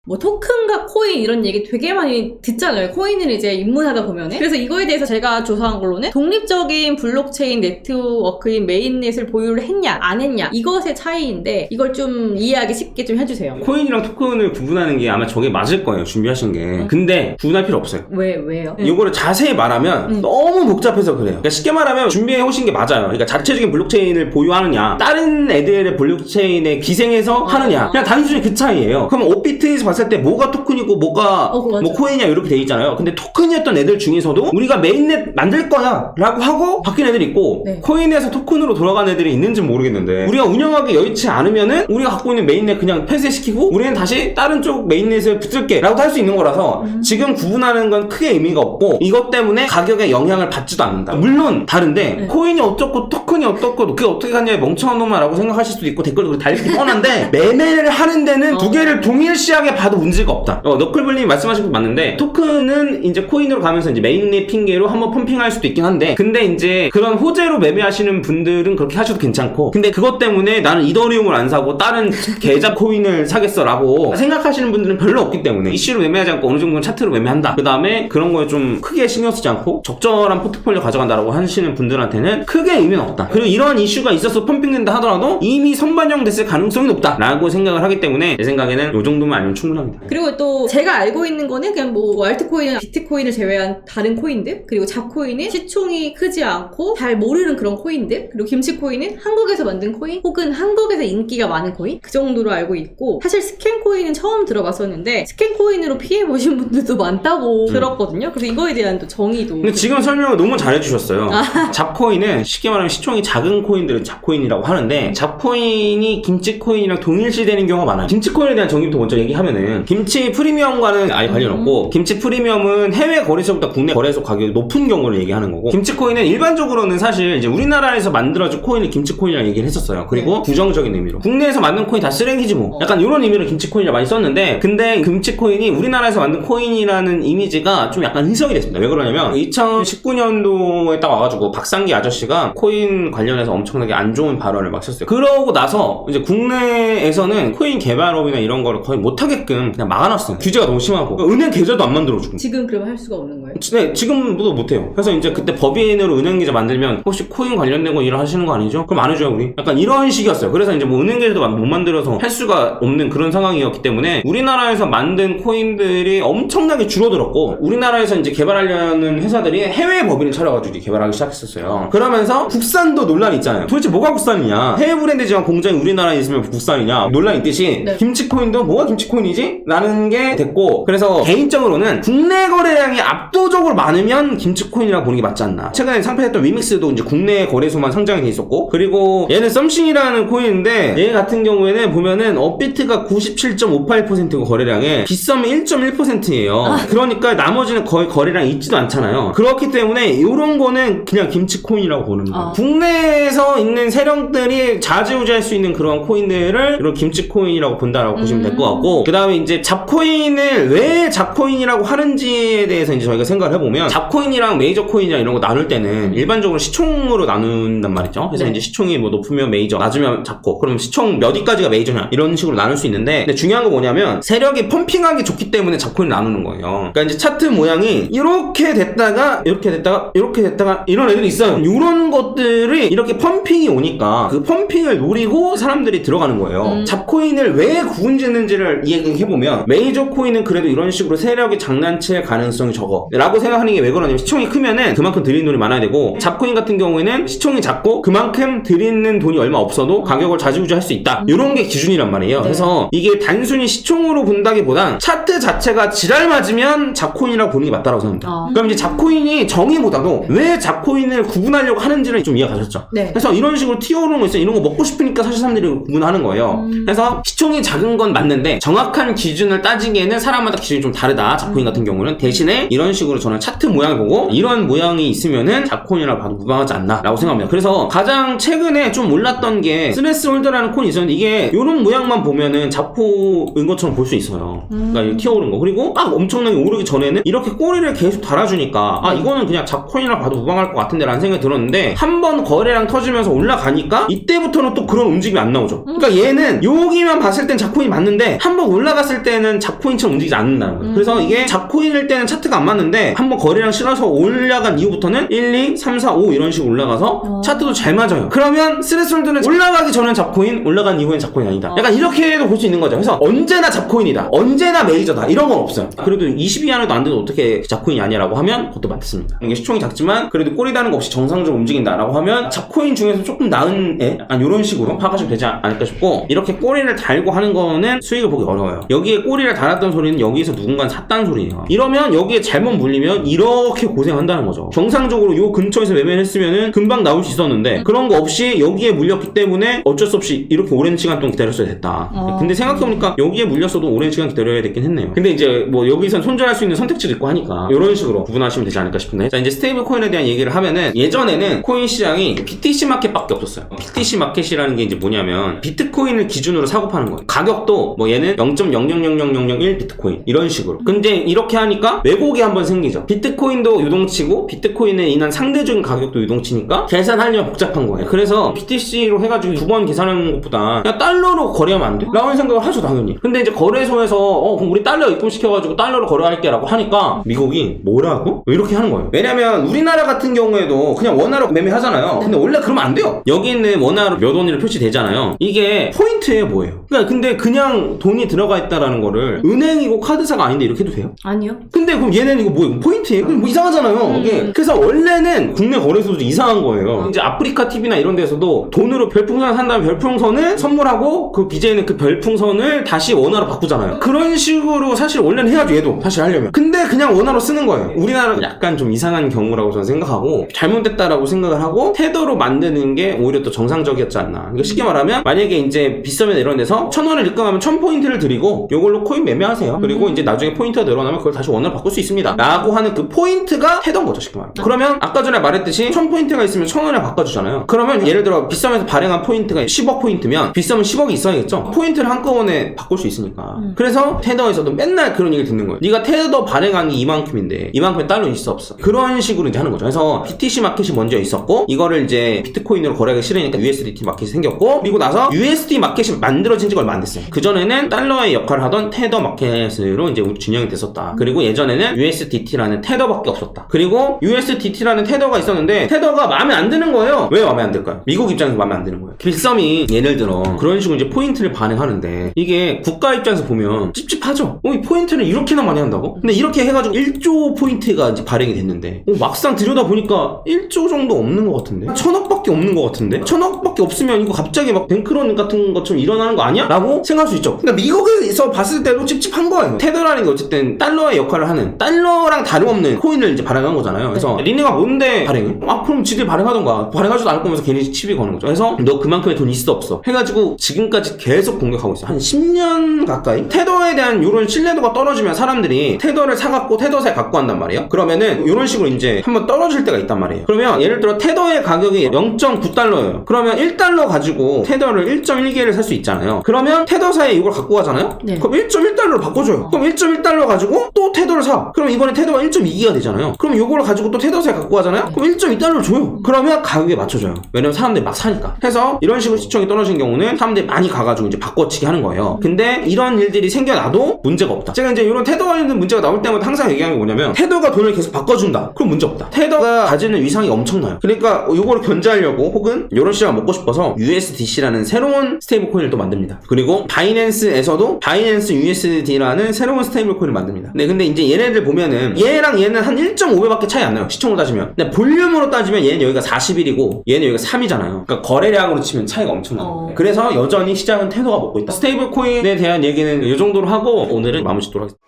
뭐 토큰과 코인 이런 얘기 되게 많이 듣잖아요. 코인을 이제 입문하다 보면은. 그래서 이거에 대해서 제가 조사한 걸로는 독립적인 블록체인 네트워크인 메인넷을 보유를 했냐 안 했냐 이것의 차이인데 이걸 좀 이해하기 쉽게 좀 해주세요. 코인이랑 토큰을 구분하는 게 아마 저게 맞을 거예요. 준비하신 게. 근데 구분할 필요 없어요. 왜요? 이거를 자세히 말하면 너무 복잡해서 그래요. 그러니까 쉽게 말하면 준비해 오신 게 맞아요. 그러니까 자체적인 블록체인을 보유하느냐 다른 애들의 블록체인에 기생해서 하느냐 그냥 단순히 그 차이예요. 그럼 오피트에서 봤을 때 뭐가 토큰이고 뭐가 뭐 코인이냐 이렇게 돼 있잖아요. 근데 토큰이었던 애들 중에서도 우리가 메인넷 만들 거야 라고 하고 바뀐 애들이 있고 코인에서 토큰으로 돌아간 애들이 있는지는 모르겠는데 우리가 운영하기 여의치 않으면은 우리가 갖고 있는 메인넷 그냥 폐쇄시키고 우리는 다시 다른 쪽 메인넷을 붙을게 라고 할 수 있는 거라서 지금 구분하는 건 크게 의미가 없고 이것 때문에 가격에 영향을 받지도 않는다. 물론 다른데 코인이 어떻고 토큰이 어떻고 그게 어떻게 갔냐 멍청한 놈아 라고 생각하실 수도 있고 댓글도 달리기 뻔한데 매매를 하는 데는 두 개를 동일시하게 봐도 문제가 없다. 너클블님이 말씀하신 거 맞는데 토큰은 이제 코인으로 가면서 이제 메인넷 핑계로 한번 펌핑할 수도 있긴 한데 근데 이제 그런 호재로 매매하시는 분들은 그렇게 하셔도 괜찮고 근데 그것 때문에 나는 이더리움을 안 사고 다른 계좌 코인을 사겠어 라고 생각하시는 분들은 별로 없기 때문에 이슈로 매매하지 않고 어느 정도는 차트로 매매한다. 그 다음에 그런 거에 좀 크게 신경 쓰지 않고 적절한 포트폴리오 가져간다라고 하시는 분들한테는 크게 의미는 없다. 그리고 이런 이슈가 있어서 펌핑된다 하더라도 이미 선반영 됐을 가능성이 높다 라고 생각을 하기 때문에 제 생각에는 이 정도만 아니면 충분합니다. 그리고 또 제가 알고 있는 거는 그냥 뭐 알트코인이나 비트코인을 제외한 다른 코인들 그리고 잡코인은 시총이 크지 않고 잘 모르는 그런 코인들 그리고 김치코인은 한국에서 만든 코인 혹은 한국에서 인기가 많은 코인 그 정도로 알고 있고 사실 스캔코인은 처음 들어봤었는데 스캔코인으로 피해보신 분들도 많다고 들었거든요. 그래서 이거에 대한 또 정의도 근데 지금 설명을 너무 잘해주셨어요. 잡코인은 쉽게 말하면 시총이 작은 코인들은 잡코인이라고 하는데 잡코인이 김치코인이랑 동일시되는 경우가 많아요. 김치코인에 대한 정의부터 먼저 얘기하면은 김치 프리미엄과는 아예 관련 없고 김치 프리미엄은 해외 거래소보다 국내 거래소 가격이 높은 경우를 얘기하는 거고 김치코인은 일반적으로는 사실 이제 우리나라에서 만들어진 코인을 김치코인이라고 얘기를 했었어요. 그리고 부정적인 의미로 국내에서 만든 코인 다 쓰레기지 뭐 약간 이런 의미로 김치코인이라 많이 썼는데 근데 김치코인이 우리나라에서 만든 코인이라는 이미지가 좀 약간 희석이 됐습니다. 왜 그러냐면 2019년도에 딱 와가지고 박상기 아저씨가 코인 관련해서 엄청나게 안 좋은 발언을 막 썼어요. 그러고 나서 이제 국내에서는 코인 개발업이나 이런 거를 거의 못하게끔 그냥 막아놨어요. 규제가 너무 심하고 은행 계좌도 안 만들어주고 지금 그러면 할 수가 없는 거예요? 네, 지금도 못해요. 그래서 이제 그때 법인으로 은행 계좌 만들면 혹시 코인 관련된 거 일을 하시는 거 아니죠? 그럼 안 해줘요 우리? 약간 이런 식이었어요. 그래서 이제 뭐 은행 계좌도 못 만들어서 할 수가 없는 그런 상황이었기 때문에 우리나라에서 만든 코인들이 엄청나게 줄어들었고 우리나라에서 이제 개발하려는 회사들이 해외 법인을 차려가지고 개발하기 시작했었어요. 그러면서 국산도 논란이 있잖아요. 도대체 뭐가 국산이냐? 해외 브랜드지만 공장이 우리나라에 있으면 국산이냐? 논란이 있듯이 김치코인도 뭐가 김치코인이지? 라는 게 됐고 그래서 개인적으로는 국내 거래량이 압도적으로 많으면 김치코인이라고 보는 게 맞지 않나. 최근에 상패했던 위믹스도 이제 국내 거래소만 상장이 돼 있었고 그리고 얘는 썸씽이라는 코인인데 얘 같은 경우에는 보면은 업비트가 97.58%고 거래량에 빗썸이 1.1%예요. 그러니까 나머지는 거의 거래량이 있지도 않잖아요. 그렇기 때문에 이런 거는 그냥 김치코인이라고 보는 거예요. 국내에서 있는 세력들이 좌지우지할 수 있는 그런 코인들을 이런 김치코인이라고 본다라고 보시면 될 것 같고 그 다음에 이제 잡코인을 왜 잡코인이라고 하는지에 대해서 이제 저희가 생각을 해보면 잡코인이랑 메이저 코인이랑 이런 거 나눌 때는 일반적으로 시총으로 나눈단 말이죠. 그래서 이제 시총이 뭐 높으면 메이저, 낮으면 잡코. 그럼 시총 몇 위까지가 메이저냐 이런 식으로 나눌 수 있는데 근데 중요한 거 뭐냐면 세력이 펌핑하기 좋기 때문에 잡코인을 나누는 거예요. 그러니까 이제 차트 모양이 이렇게 됐다가 이렇게 됐다가 이렇게 됐다가 이런 애들이 있어요. 이런 것들이 이렇게 펌핑이 오니까 그 펌핑을 노리고 사람들이 들어가는 거예요. 잡코인을 왜 구분짓는지를 이야기해보면 메이저 코인은 그래도 이런 식으로 세력이 장난칠 가능성이 적어 라고 생각하는 게 왜 그러냐면 시총이 크면은 그만큼 들이는 돈이 많아야 되고 잡코인 같은 경우에는 시총이 작고 그만큼 들이는 돈이 얼마 없어도 가격을 좌지우지 할 수 있다 이런 게 기준이란 말이에요. 그래서 이게 단순히 시총으로 본다기보단 차트 자체가 지랄 맞으면 잡코인이라고 보는 게 맞다고 생각합니다. 그럼 이제 잡코인이 정의보다도 왜 잡코인을 구분하려고 하는지를 좀 이해가 가셨죠? 그래서 이런 식으로 튀어오르는 거 있어요. 이런 거 먹고 싶으니까 사실 사람들이 구분하는 거예요. 그래서 시총이 작은 건 맞는데 정확한 기준을 따지기에는 사람마다 기준이 좀 다르다. 잡코인 같은 경우는 대신에 이런 식으로 저는 차트 모양을 보고 이런 모양이 있으면은 잡코인이라고 봐도 무방하지 않나 라고 생각합니다. 그래서 가장 최근에 좀 올랐던 게 스네스홀더라는 코인이 있었는데 이게 이런 모양만 보면은 잡코인 것처럼 볼 수 있어요. 그러니까 튀어오른 거. 그리고 막 엄청나게 오르기 전에는 이렇게 꼬리를 계속 달아주니까 아 이거는 그냥 잡코인이라고 봐도 무방할 것 같은데 라는 생각이 들었는데 한번 거래량 터지면서 올라가니까 이때부터는 또 그런 움직임이 안 나오죠. 그러니까 얘는 여기만 봤을 땐 잡코인이 맞는데 한번 올라 올라갔을 때는 잡코인처럼 움직이지 않는다는 거예요. 그래서 이게 잡코인일 때는 차트가 안 맞는데 한번 거래량 실어서 올라간 이후부터는 1, 2, 3, 4, 5 이런 식으로 올라가서 차트도 잘 맞아요. 그러면 스레스홀드는 올라가기 전엔 잡코인, 올라간 이후엔 잡코인 아니다. 약간 이렇게도 볼 수 있는 거죠. 그래서 언제나 잡코인이다, 언제나 메이저다, 이런 건 없어요. 그래도 20위 안에도 안 돼도 어떻게 잡코인이 아니라고 하면 그것도 맞습니다. 이게 시총이 작지만 그래도 꼬리 다는 거 없이 정상적으로 움직인다라고 하면 잡코인 중에서 조금 나은 애? 약간 이런 식으로 파악하시면 되지 않을까 싶고, 이렇게 꼬리를 달고 하는 거는 수익을 보기 어려워요. 여기에 꼬리를 달았던 소리는 여기서 누군가 샀다는 소리예요. 이러면 여기에 잘못 물리면 이렇게 고생한다는 거죠. 정상적으로 요 근처에서 매매를 했으면은 금방 나올 수 있었는데 그런 거 없이 여기에 물렸기 때문에 어쩔 수 없이 이렇게 오랜 시간 동안 기다렸어야 됐다. 근데 생각해보니까 여기에 물렸어도 오랜 시간 기다려야 됐긴 했네요. 근데 이제 뭐 여기선 손절할 수 있는 선택지도 있고 하니까 이런 식으로 구분하시면 되지 않을까 싶은데, 자 이제 스테이블 코인에 대한 얘기를 하면은, 예전에는 코인 시장이 BTC 마켓밖에 없었어요. BTC 마켓이라는 게 이제 뭐냐면 비트코인을 기준으로 사고 파는 거예요. 가격도 뭐 얘는 0.000001 비트코인 이런 식으로. 근데 이렇게 하니까 왜곡이 한번 생기죠. 비트코인도 유동치고 비트코인에 인한 상대적인 가격도 유동치니까 계산하려면 복잡한 거예요. 그래서 BTC로 해가지고 두 번 계산하는 것보다 그냥 달러로 거래하면 안 돼? 라는 생각을 하죠, 당연히. 근데 이제 거래소에서 그럼 우리 달러 입금시켜가지고 달러로 거래할게 라고 하니까 미국이 뭐라고? 왜 이렇게 하는 거예요? 왜냐면 우리나라 같은 경우에도 그냥 원화로 매매하잖아요. 근데 원래 그러면 안 돼요. 여기 있는 원화로 몇 원으로 표시되잖아요. 이게 포인트예요, 뭐예요? 그러니까 근데 그냥 돈이 들어가 있다라는 거를 은행이고 카드사가 아닌데 이렇게 해도 돼요? 아니요. 근데 그럼 얘는 이거 뭐예요? 포인트예요? 그럼 뭐 이상하잖아요. 이게. 그래서 원래는 국내 거래소도 이상한 거예요. 이제 아프리카 TV나 이런 데서도 돈으로 별풍선 산 다음에 별풍선을 선물하고 그 BJ는 그 별풍선을 다시 원화로 바꾸잖아요. 그런 식으로 사실 원래는 해야죠, 얘도 사실 하려면. 근데 그냥 원화로 쓰는 거예요. 우리나라가 약간 좀 이상한 경우라고 저는 생각하고, 잘못됐다라고 생각을 하고 테더로 만드는 게 오히려 또 정상적이었지 않나. 그러니까 쉽게 말하면 만약에 이제 빗썸이나 이런 데서 1000원을 입금하면 1000포인트를 드리고 요걸로 코인 매매하세요. 그리고 이제 나중에 포인트가 늘어나면 그걸 다시 원화로 바꿀 수 있습니다 라고 하는 그 포인트가 테더인 거죠, 쉽게 말하면. 그러면 아까 전에 말했듯이 1000포인트가 있으면 1000원에 바꿔주잖아요. 그러면 예를 들어 빗썸에서 발행한 포인트가 10억 포인트면 빗썸은 10억이 있어야겠죠. 포인트를 한꺼번에 바꿀 수 있으니까. 그래서 테더에서도 맨날 그런 얘기를 듣는 거예요. 네가 테더 발행한 게 이만큼인데 이만큼의 달러 있어 없어? 그런 식으로 이제 하는 거죠. 그래서 BTC 마켓이 먼저 있었고, 이거를 이제 비트코인으로 거래하기 싫으니까 USDT 마켓이 생겼고, 그리고 나서 USD 마켓이 만들어진 지가 얼마 안 됐어요. 그전에는 달러의 역할을 하던 테더 마켓으로 이제 진영이 됐었다. 그리고 예전에는 USDT라는 테더밖에 없었다. 그리고 USDT라는 테더가 있었는데 테더가 마음에 안 드는 거예요. 왜 마음에 안 들까요? 미국 입장에서 마음에 안 드는 거예요. 빗썸이 예를 들어 그런 식으로 이제 포인트를 발행하는데, 이게 국가 입장에서 보면 찝찝하죠. 이 포인트를 이렇게나 많이 한다고? 근데 이렇게 해가지고 1조 포인트가 이제 발행이 됐는데 막상 들여다보니까 1조 정도 없는 것 같은데? 1000억밖에 없는 것 같은데? 1000억밖에 없으면 이거 갑자기 막 뱅크런 같은 것처럼 일어나는 거 아니야? 라고 생각할 수 있죠. 그러니까 미국에서 봤을 때도 찝찝한 거예요. 테더라는 게 어쨌든 달러의 역할을 하는, 달러랑 다름없는 코인을 이제 발행한 거잖아요. 그래서 리네가 뭔데 발행해? 그럼 지들 발행하던가. 발행하지도 않을 거면서 괜히 시비 거는 거죠. 그래서 너 그만큼의 돈 있어 없어? 해가지고 지금까지 계속 공격하고 있어요. 한 10년 가까이? 테더에 대한 이런 신뢰도가 떨어지면 사람들이 테더를 사갖고 테더사에 갖고 간단 말이에요. 그러면은 이런 식으로 이제 한번 떨어질 때가 있단 말이에요. 그러면 예를 들어 테더의 가격이 0.9달러예요. 그러면 1달러 가지고 테더를 1.1개를 살 수 있잖아요. 그러면 테더사에 이걸 갖고 가잖아요? 네. 그럼 1.1달러로 바꿔줘요. 그럼 1.1달러 가지고 또 테더를 사. 그럼 이번에 테더가 1.2기가 되잖아요. 그럼 이걸 가지고 또 테더사에 갖고 가잖아요? 그럼 1.2달러를 줘요. 그러면 가격에 맞춰줘요. 왜냐면 사람들이 막 사니까. 해서 이런 식으로 시총이 떨어진 경우는 사람들이 많이 가가지고 이제 바꿔치기 하는 거예요. 근데 이런 일들이 생겨나도 문제가 없다. 제가 이제 이런 테더 관련된 문제가 나올 때마다 항상 얘기하는 게 뭐냐면, 테더가 돈을 계속 바꿔준다. 그럼 문제 없다. 테더가 가지는 위상이 엄청나요. 그러니까 이거를 견제하려고 혹은 이런 시장을 먹고 싶어서 USDC라는 새로운 스테이블 코인을 또 만듭니다. 그리고 바이낸스에서도 바이낸스 USD라는 새로운 스테이블 코인을 만듭니다. 네, 근데 이제 얘네들 보면은 얘랑 얘는 한 1.5배밖에 차이 안 나요, 시총으로 따지면. 근데 볼륨으로 따지면 얘는 여기가 41이고 얘는 여기가 3이잖아요. 그러니까 거래량으로 치면 차이가 엄청나요. 그래서 여전히 시장은 테더가 먹고 있다. 스테이블 코인에 대한 얘기는 이 정도로 하고 오늘은 마무리 짓도록 하겠습니다.